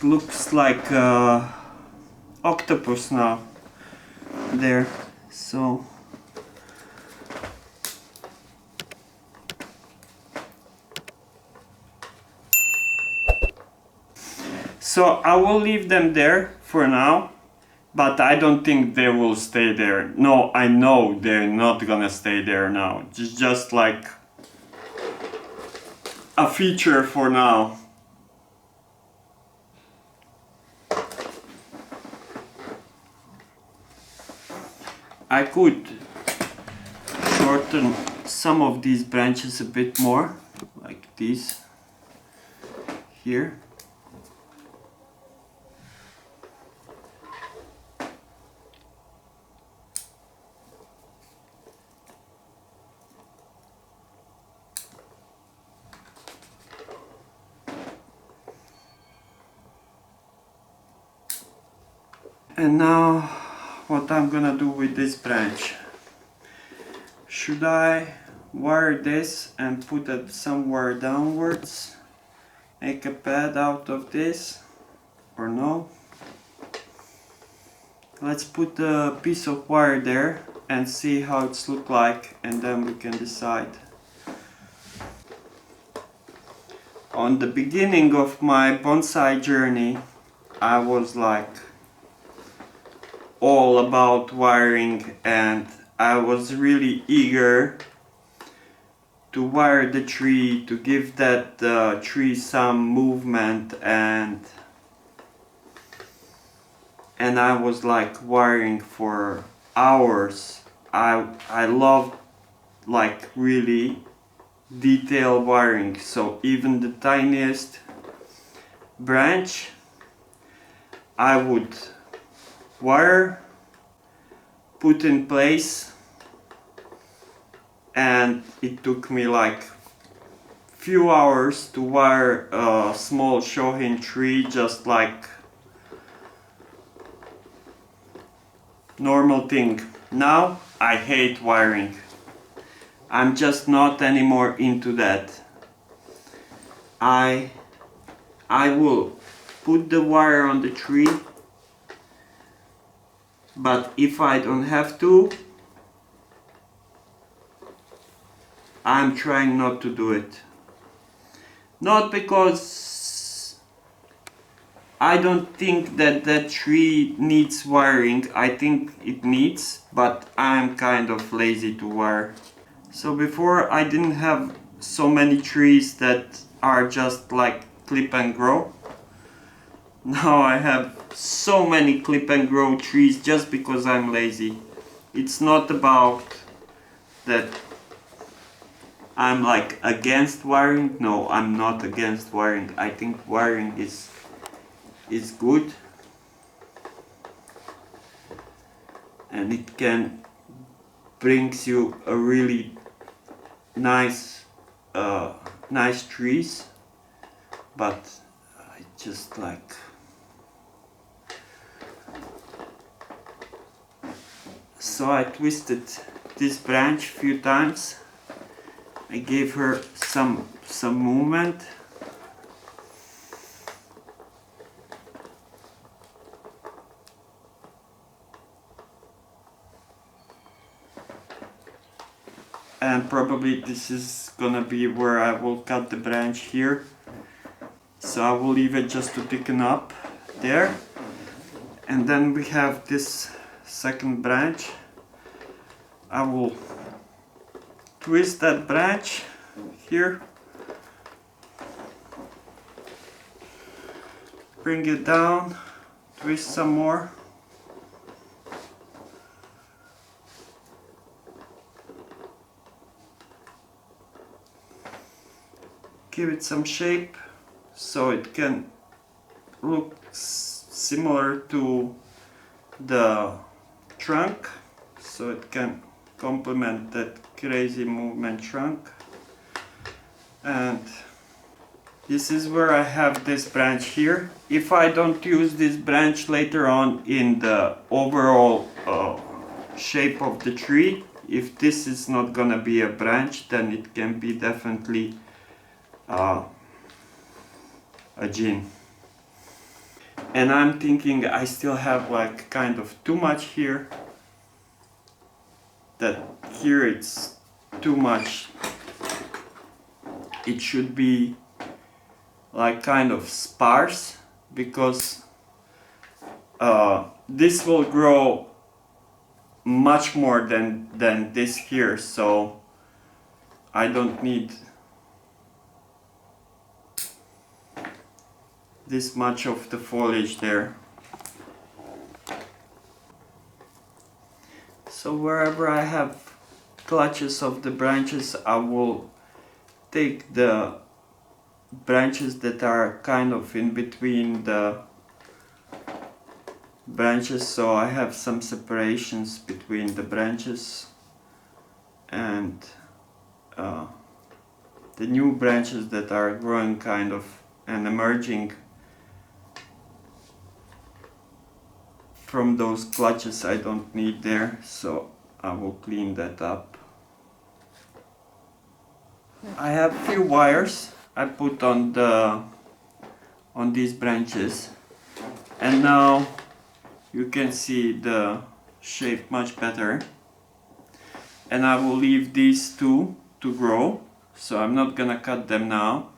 looks like octopus now there. So I will leave them there for now, but I don't think they will stay there. No, I know they're not gonna stay there now. It's just like a feature for now. I could shorten some of these branches a bit more, like these here. And now what I'm gonna do with this branch. Should I wire this and put it somewhere downwards? Make a pad out of this or no? Let's put a piece of wire there and see how it's look like, and then we can decide. On the beginning of my bonsai journey, I was like all about wiring, and I was really eager to wire the tree, to give that tree some movement, and I was like wiring for hours. I love like really detailed wiring, so even the tiniest branch I would wire, put in place, and it took me like few hours to wire a small shohin tree, just like normal thing. Now I hate wiring. I'm just not anymore into that. I will put the wire on the tree, but if I don't have to, I'm trying not to do it. Not because I don't think that that tree needs wiring. I think it needs, but I'm kind of lazy to wire. So before I didn't have so many trees that are just like clip and grow. Now I have so many clip and grow trees just because I'm lazy. It's not about that I'm like against wiring. No, I'm not against wiring. I think wiring is good, and it can brings you a really nice nice trees, but I just like, so I twisted this branch a few times. I gave her some movement. And probably this is gonna be where I will cut the branch here. So I will leave it just to thicken up there. And then we have this second branch. I will twist that branch here, bring it down, twist some more, give it some shape so it can look similar to the trunk, so it can complement that crazy movement trunk. And this is where I have this branch here. If I don't use this branch later on in the overall shape of the tree, if this is not gonna be a branch, then it can be definitely a Jin. And I'm thinking I still have like kind of too much here, that here it's too much. It should be like kind of sparse, because this will grow much more than this here, so I don't need this much of the foliage there. So wherever I have clutches of the branches, I will take the branches that are kind of in between the branches, so I have some separations between the branches and the new branches that are growing kind of and emerging from those clutches I don't need there, so I will clean that up. I have few wires I put on these branches, and now you can see the shape much better. And I will leave these two to grow, so I'm not gonna cut them now.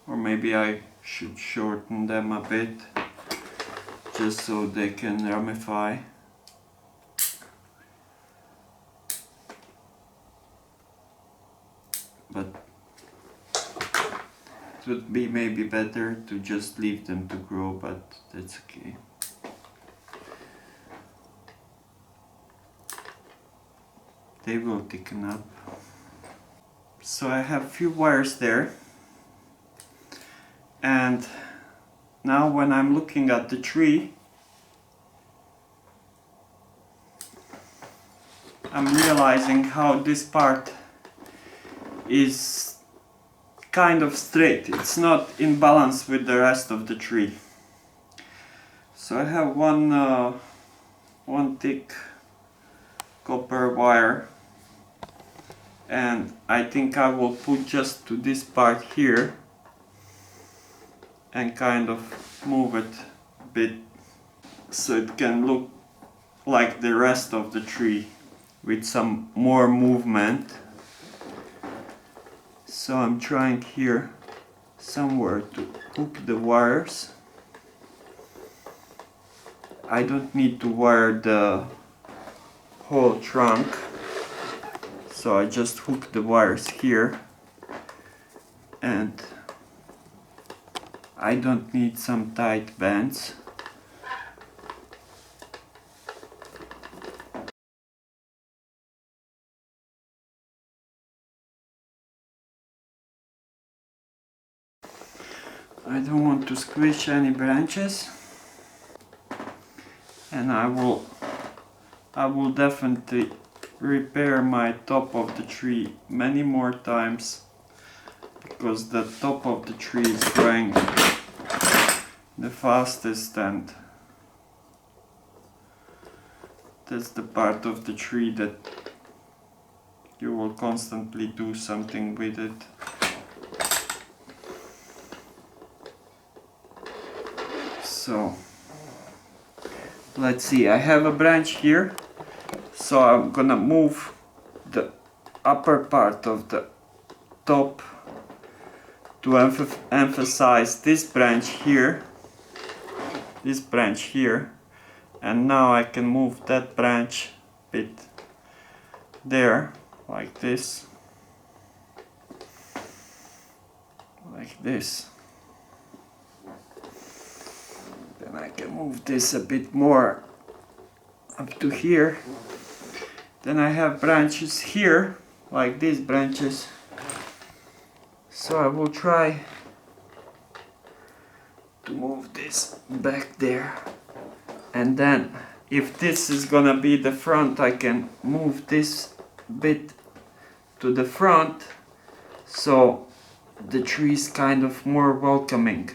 Or maybe I should shorten them a bit, just so they can ramify. But it would be maybe better to just leave them to grow, but that's okay. They will thicken up. So I have few wires there, and now when I'm looking at the tree, I'm realizing how this part is kind of straight. It's not in balance with the rest of the tree. So I have one thick copper wire, and I think I will put just to this part here and kind of move it a bit so it can look like the rest of the tree with some more movement. So I'm trying here somewhere to hook the wires. I don't need to wire the whole trunk, so I just hook the wires here, and I don't need some tight bands. I don't want to squish any branches, and I will definitely repair my top of the tree many more times, because the top of the tree is growing the fastest, and that's the part of the tree that you will constantly do something with it. So let's see, I have a branch here, so I'm gonna move the upper part of the top to emphasize this branch here, and now I can move that branch a bit there, like this, then I can move this a bit more up to here. Then I have branches here, like these branches, so I will try to move this back there, and then if this is gonna be the front, I can move this bit to the front, so the tree is kind of more welcoming.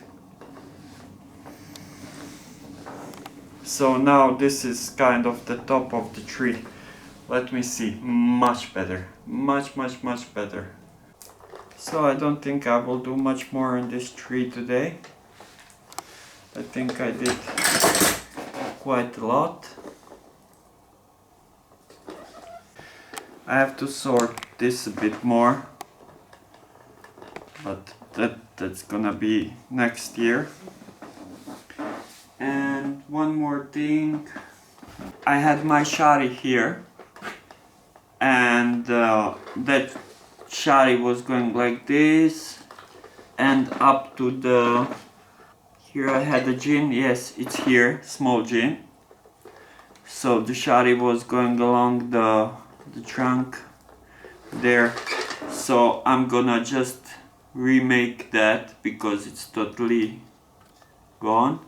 So now this is kind of the top of the tree. Let me see, much better, much better. So I don't think I will do much more on this tree today. I think I did quite a lot. I have to sort this a bit more, but that's gonna be next year. And one more thing, I had my Shari here, and that Shari was going like this and up to the, here I had a Jin, yes, it's here, small Jin. So the Shari was going along the trunk there. So I'm gonna just remake that because it's totally gone.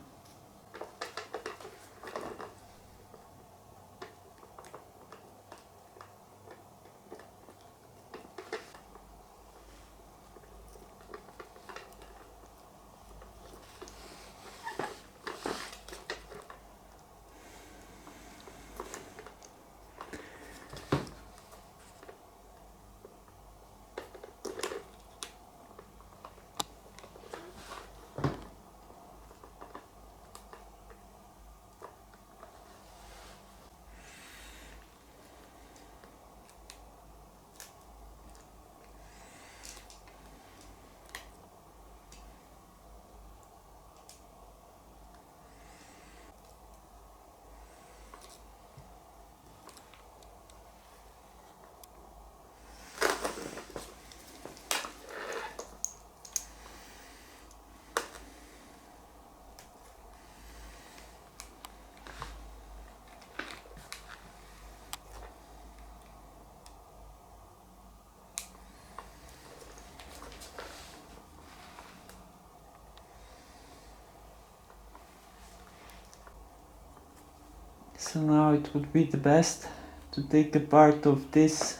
So now it would be the best to take a part of this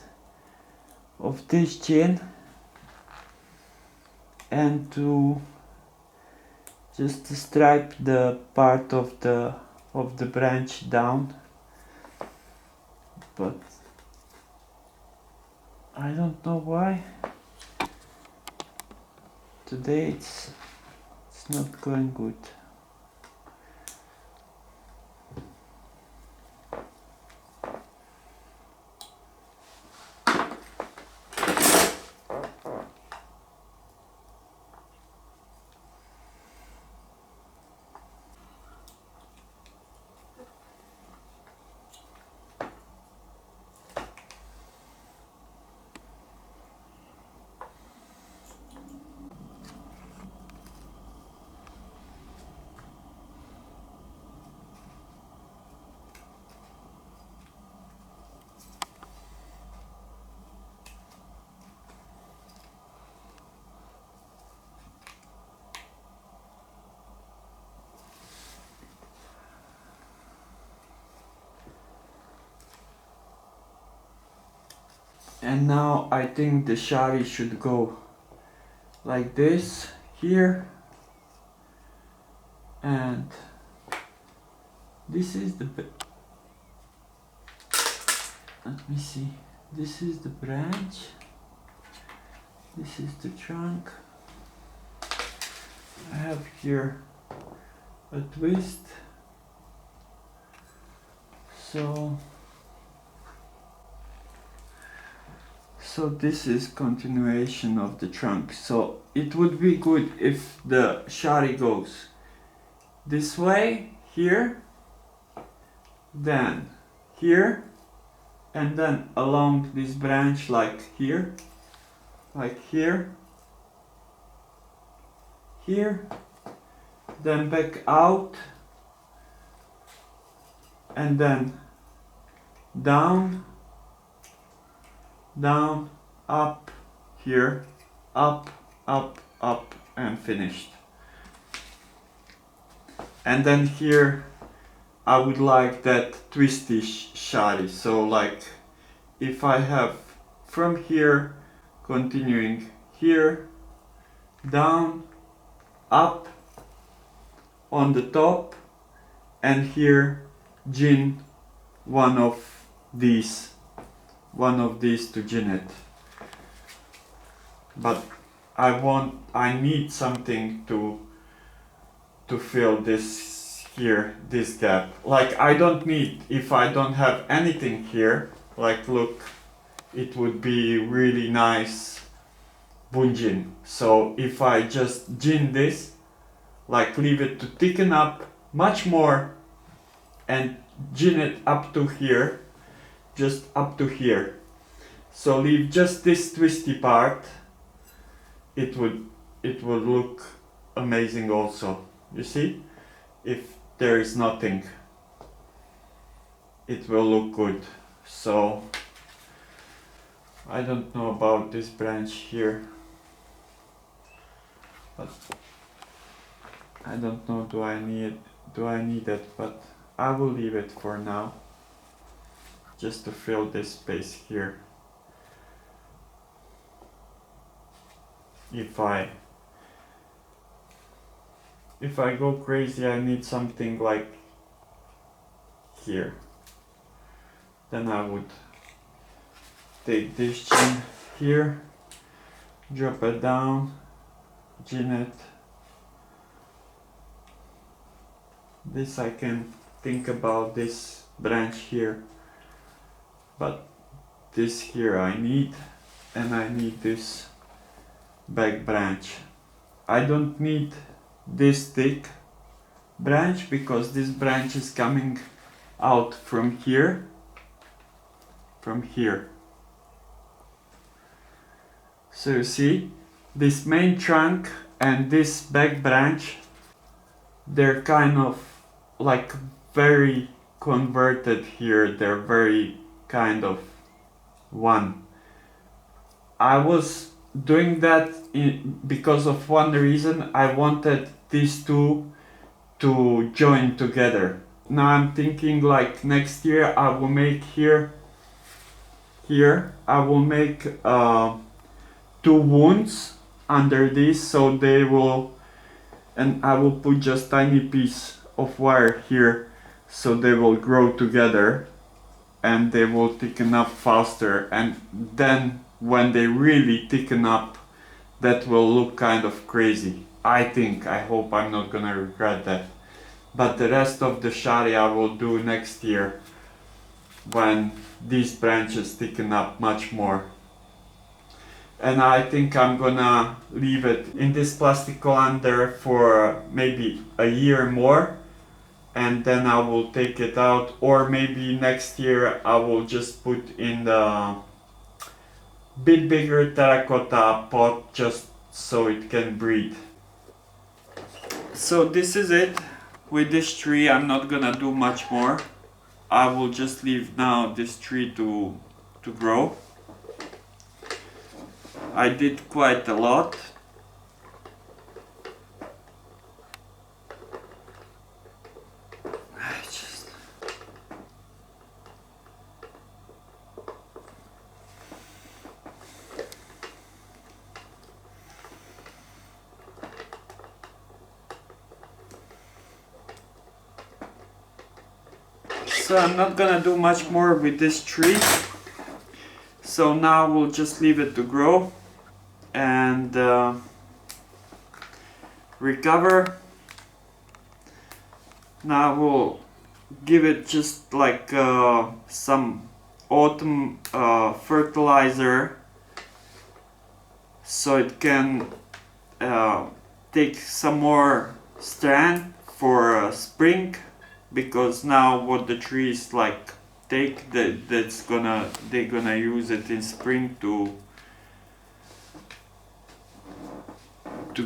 Jin and to just stripe the part of the branch down, but I don't know why today it's not going good. And now I think the Shari should go like this here, and this is the, let me see, this is the branch, this is the trunk. I have here a twist, so this is continuation of the trunk. So it would be good if the Shari goes this way, here, then here, and then along this branch like here, here, then back out, and then down, up, here, up, and finished. And then here I would like that twisty Shari. So like if I have from here continuing here, down, up on the top, and here Jin one of these to Jin it. But I need something to to fill this here, this gap. Like I don't need, if I don't have anything here, like look, it would be really nice bunjin. So if I just jin this, like leave it to thicken up much more and jin it up to here, just up to here. So leave just this twisty part, it would look amazing also. You see, if there is nothing, it will look good. So I don't know about this branch here, but I don't know, do I need it, but I will leave it for now, just to fill this space here. If I go crazy, I need something like here, then I would take this jin here, drop it down, jin it. This I can think about this branch here, but this here I need, and I need this back branch. I don't need this thick branch because this branch is coming out from here, so you see this main trunk and this back branch, they're kind of like very converted here, they're very kind of one. I was doing that because of one reason. I wanted these two to join together. Now I'm thinking like next year I will make here I will make 2 wounds under this, so they will, and I will put just tiny piece of wire here, so they will grow together and they will thicken up faster, and then when they really thicken up, that will look kind of crazy. I hope I'm not gonna regret that. But the rest of the Shari I will do next year, when these branches thicken up much more. And I think I'm gonna leave it in this plastic colander for maybe a year more, and then I will take it out, or maybe next year I will just put in the bit bigger terracotta pot just so it can breathe. So this is it with this tree. I'm not gonna do much more. I will just leave now this tree to grow. I did quite a lot. So I'm not gonna do much more with this tree. So now we'll just leave it to grow and recover. Now we'll give it just like some autumn fertilizer, so it can take some more strand for spring, because now what the trees like take, they're gonna use it in spring to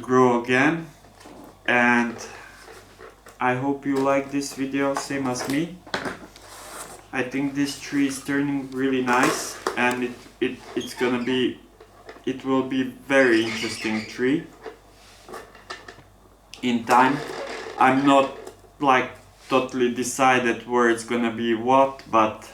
grow again. And I hope you like this video same as me. I think this tree is turning really nice, and it will be very interesting tree in time. I'm not like totally decided where it's gonna be what, but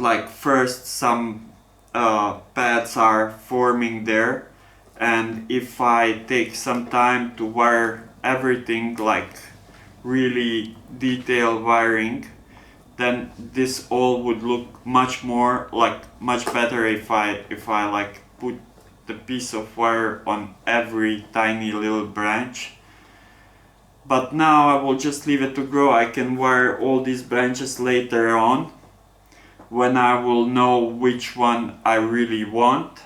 like first some pads are forming there, and if I take some time to wire everything, like really detailed wiring, then this all would look much better if I like put the piece of wire on every tiny little branch. but now I will just leave it to grow. I can wire all these branches later on when I will know which one I really want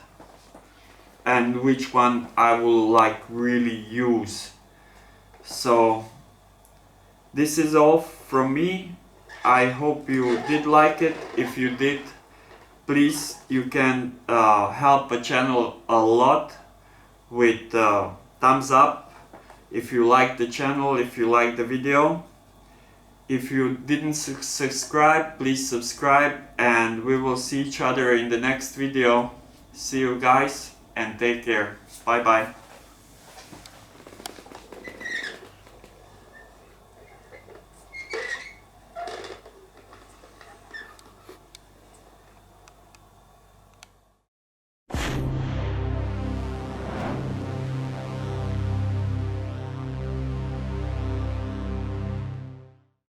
and which one I will like really use. So this is all from me. I hope you did like it. If you did, please, you can help a channel a lot with thumbs up if you like the channel, if you like the video. If you didn't subscribe, please subscribe, and we will see each other in the next video. See you guys and take care. Bye bye.